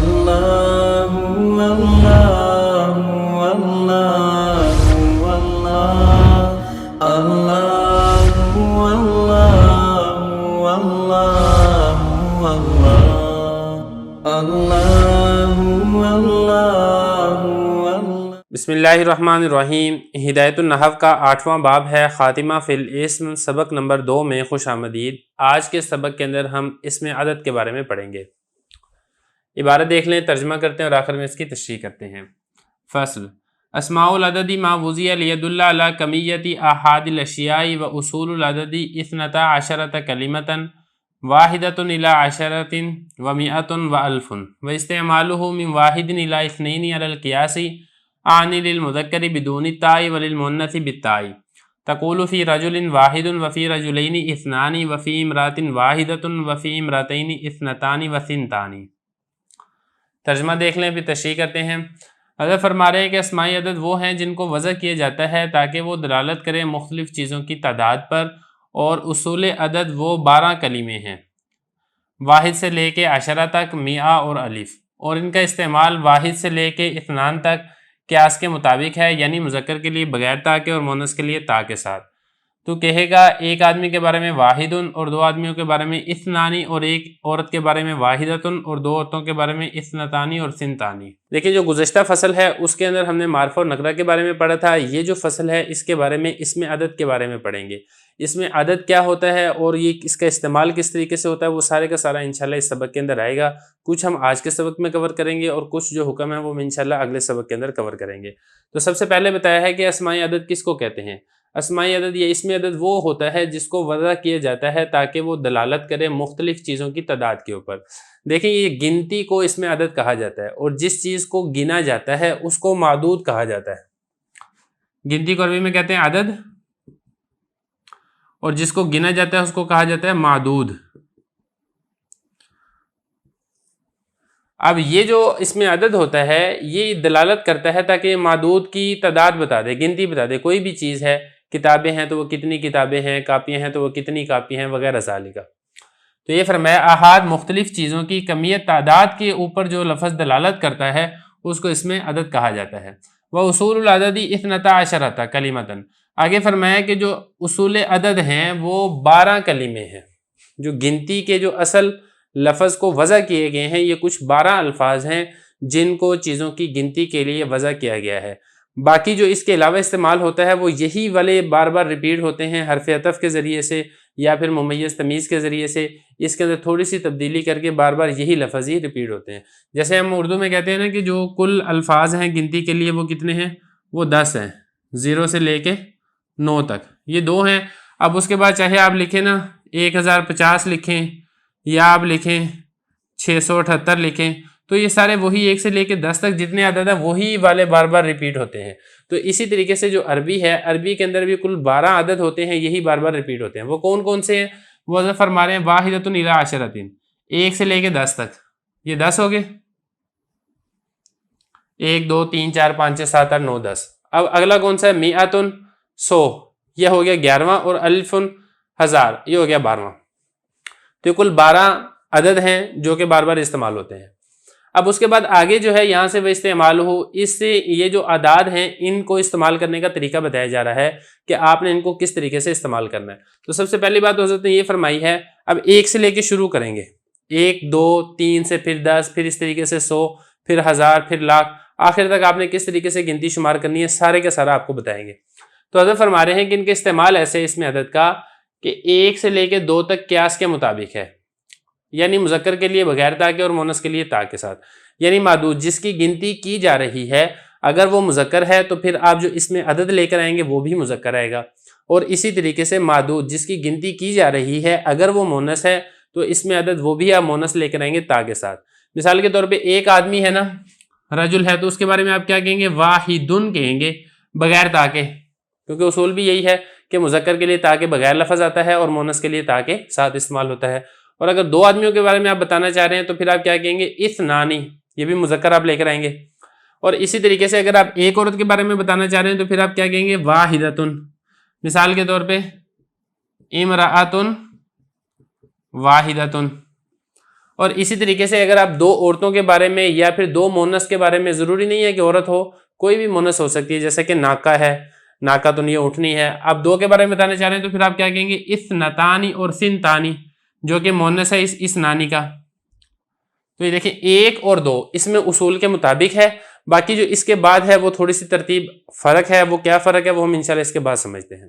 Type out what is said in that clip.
اللہ اللہ اللہ اللہ اللہ اللہ۔ بسم اللہ الرحمن الرحیم۔ ہدایت النحو کا 8واں باب ہے خاتمہ فی الاسم، سبق نمبر 2 میں خوش آمدید۔ آج کے سبق کے اندر ہم اسم عدد کے بارے میں پڑھیں گے۔ عبارت دیکھ لیں، ترجمہ کرتے ہیں اور آخر میں اس کی تشریح کرتے ہیں۔ فصل: اسماء العدد ما وضع ليدل على کمیت احاد الاشیاء و اصول العدد 12 کلمۃ واحدۃ الی 10 و 100 و 1000 و استعمالہ من واحد الی 2 علی القیاس عن للمذکر بدون التاء وللمؤنث بالتاء، تقول فی رجل واحد وفی رجلین 2 وفی امرأۃ واحدۃ وفی امرأتین 2 و 2 ترجمہ دیکھ لیں، پھر تشریح کرتے ہیں۔ حضرت فرما رہے ہیں کہ اسماء عدد وہ ہیں جن کو وضع کیا جاتا ہے تاکہ وہ دلالت کریں مختلف چیزوں کی تعداد پر، اور اصول عدد وہ 12 کلمے ہیں، واحد سے لے کے 10 تک، 100 اور الف، اور ان کا استعمال واحد سے لے کے 2 تک قیاس کے مطابق ہے، یعنی مذکر کے لیے بغیر تا کے اور مؤنث کے لیے تا کے ساتھ۔ تو کہے گا ایک آدمی کے بارے میں واحد، اور 2 آدمیوں کے بارے میں 2، اور ایک عورت کے بارے میں واحدۃ، اور 2 عورتوں کے بارے میں 2 اور 2۔ دیکھیں، جو گزشتہ فصل ہے اس کے اندر ہم نے معرفہ اور نکرہ کے بارے میں پڑھا تھا۔ یہ جو فصل ہے اس کے بارے میں اسم عدد کے بارے میں پڑھیں گے۔ اسم عدد کیا ہوتا ہے اور یہ اس کا استعمال کس طریقے سے ہوتا ہے، وہ سارے کا سارا انشاءاللہ اس سبق کے اندر آئے گا۔ کچھ ہم آج کے سبق میں کور کریں گے اور کچھ جو حکم ہے وہ انشاءاللہ اگلے سبق کے اندر کور کریں گے۔ تو سب سے پہلے بتایا ہے کہ اسماء عدد کس کو کہتے ہیں۔ اسماء عدد یا اسم عدد وہ ہوتا ہے جس کو وضع کیا جاتا ہے تاکہ وہ دلالت کرے مختلف چیزوں کی تعداد کے اوپر۔ دیکھیں، یہ گنتی کو اسم عدد کہا جاتا ہے، اور جس چیز کو گنا جاتا ہے اس کو معدود کہا جاتا ہے۔ گنتی کو عربی میں کہتے ہیں عدد، اور جس کو گنا جاتا ہے اس کو کہا جاتا ہے معدود۔ اب یہ جو اسم عدد ہوتا ہے یہ دلالت کرتا ہے تاکہ معدود کی تعداد بتا دے، گنتی بتا دے۔ کوئی بھی چیز ہے، کتابیں ہیں تو وہ کتنی کتابیں ہیں، کاپیاں ہیں تو وہ کتنی کاپی ہیں، وغیرہ ذالک۔ تو یہ فرمایا احاد مختلف چیزوں کی کمیت تعداد کے اوپر جو لفظ دلالت کرتا ہے اس کو اسم عدد کہا جاتا ہے۔ وہ اصول العدد 12 کلمۃ، آگے فرمایا کہ جو اصول عدد ہیں وہ 12 کلمے ہیں۔ جو گنتی کے جو اصل لفظ کو وضع کیے گئے ہیں یہ کچھ 12 الفاظ ہیں جن کو چیزوں کی گنتی کے لیے وضع کیا گیا ہے۔ باقی جو اس کے علاوہ استعمال ہوتا ہے وہ یہی والے بار بار ریپیٹ ہوتے ہیں، حرف عطف کے ذریعے سے یا پھر ممیز تمیز کے ذریعے سے۔ اس کے اندر تھوڑی سی تبدیلی کر کے بار بار یہی لفظ ہی ریپیٹ ہوتے ہیں۔ جیسے ہم اردو میں کہتے ہیں نا کہ جو کل الفاظ ہیں گنتی کے لیے وہ کتنے ہیں، وہ 10 ہیں، 0 سے لے کے 9 تک، یہ 2 ہیں۔ اب اس کے بعد چاہے آپ لکھیں نا 1050 لکھیں یا آپ لکھیں 678 لکھیں، تو یہ سارے وہی 1 سے لے کے 10 تک جتنے عدد ہیں وہی والے بار بار ریپیٹ ہوتے ہیں۔ تو اسی طریقے سے جو عربی ہے، عربی کے اندر بھی کل 12 عدد ہوتے ہیں، یہی بار بار ریپیٹ ہوتے ہیں۔ وہ کون کون سے ہیں؟ وہ حضرت فرما رہے ہیں واحدۃ الی 10، 1 سے لے کے 10 تک، یہ 10 ہو گئے، 1 2 3 4 5 6 7 8 9 10۔ اب اگلا کون سا ہے؟ میعۃ، 100، یہ ہو گیا 11واں، اور الف، 1000، یہ ہو گیا 12واں۔ تو یہ کل 12 عدد ہیں جو کہ بار بار استعمال ہوتے ہیں۔ اب اس کے بعد آگے جو ہے یہاں سے وہ استعمال ہو، اس سے یہ جو اعداد ہیں ان کو استعمال کرنے کا طریقہ بتایا جا رہا ہے کہ آپ نے ان کو کس طریقے سے استعمال کرنا ہے۔ تو سب سے پہلی بات حضرت نے یہ فرمائی ہے، اب 1 سے لے کے شروع کریں گے، 1 2 3 سے پھر 10، پھر اس طریقے سے 100، پھر 1000، پھر لاکھ، آخر تک آپ نے کس طریقے سے گنتی شمار کرنی ہے سارے کا سارا آپ کو بتائیں گے۔ تو حضرت فرما رہے ہیں کہ ان کے استعمال ایسے اسم عدد کا کہ 1 سے لے کے 2 تک قیاس کے مطابق ہے، یعنی مذکر کے لیے بغیر تا کے اور مؤنث کے لیے تا کے ساتھ، یعنی معدود جس کی گنتی کی جا رہی ہے اگر وہ مذکر ہے تو پھر آپ جو اسم عدد لے کر آئیں گے وہ بھی مذکر آئے گا، اور اسی طریقے سے معدود جس کی گنتی کی جا رہی ہے اگر وہ مؤنث ہے تو اسم عدد وہ بھی آپ مؤنث لے کر آئیں گے تا کے ساتھ۔ مثال کے طور پہ ایک آدمی ہے نا، رجل ہے، تو اس کے بارے میں آپ کیا کہیں گے؟ واحدن کہیں گے بغیر تا کے، کیونکہ اصول بھی یہی ہے کہ مذکر کے لیے تا کے بغیر لفظ آتا ہے اور مؤنث کے لیے تا کے ساتھ استعمال ہوتا ہے۔ اور اگر 2 آدمیوں کے بارے میں آپ بتانا چاہ رہے ہیں تو پھر آپ کیا کہیں گے؟ اثنانی، یہ بھی مذکر آپ لے کر آئیں گے۔ اور اسی طریقے سے اگر آپ ایک عورت کے بارے میں بتانا چاہ رہے ہیں تو پھر آپ کیا کہیں گے؟ واحدتن۔ مثال کے طور پہ امرأۃ واحدتن، اور اسی طریقے سے اگر آپ دو عورتوں کے بارے میں یا پھر دو مونس کے بارے میں، ضروری نہیں ہے کہ عورت ہو، کوئی بھی مونس ہو سکتی ہے، جیسے کہ ناکا ہے، ناکا تو نہیں، اٹھنی ہے، آپ دو کے بارے میں بتانا چاہ رہے ہیں تو پھر آپ کیا کہیں گے؟ اثنتانی اور سنتانی، جو کہ مونس ہے اس نانی کا۔ تو یہ دیکھیں ایک اور دو اس میں اصول کے مطابق ہے، باقی جو اس کے بعد ہے وہ تھوڑی سی ترتیب فرق ہے، وہ کیا فرق ہے وہ ہم انشاءاللہ اس کے بعد سمجھتے ہیں۔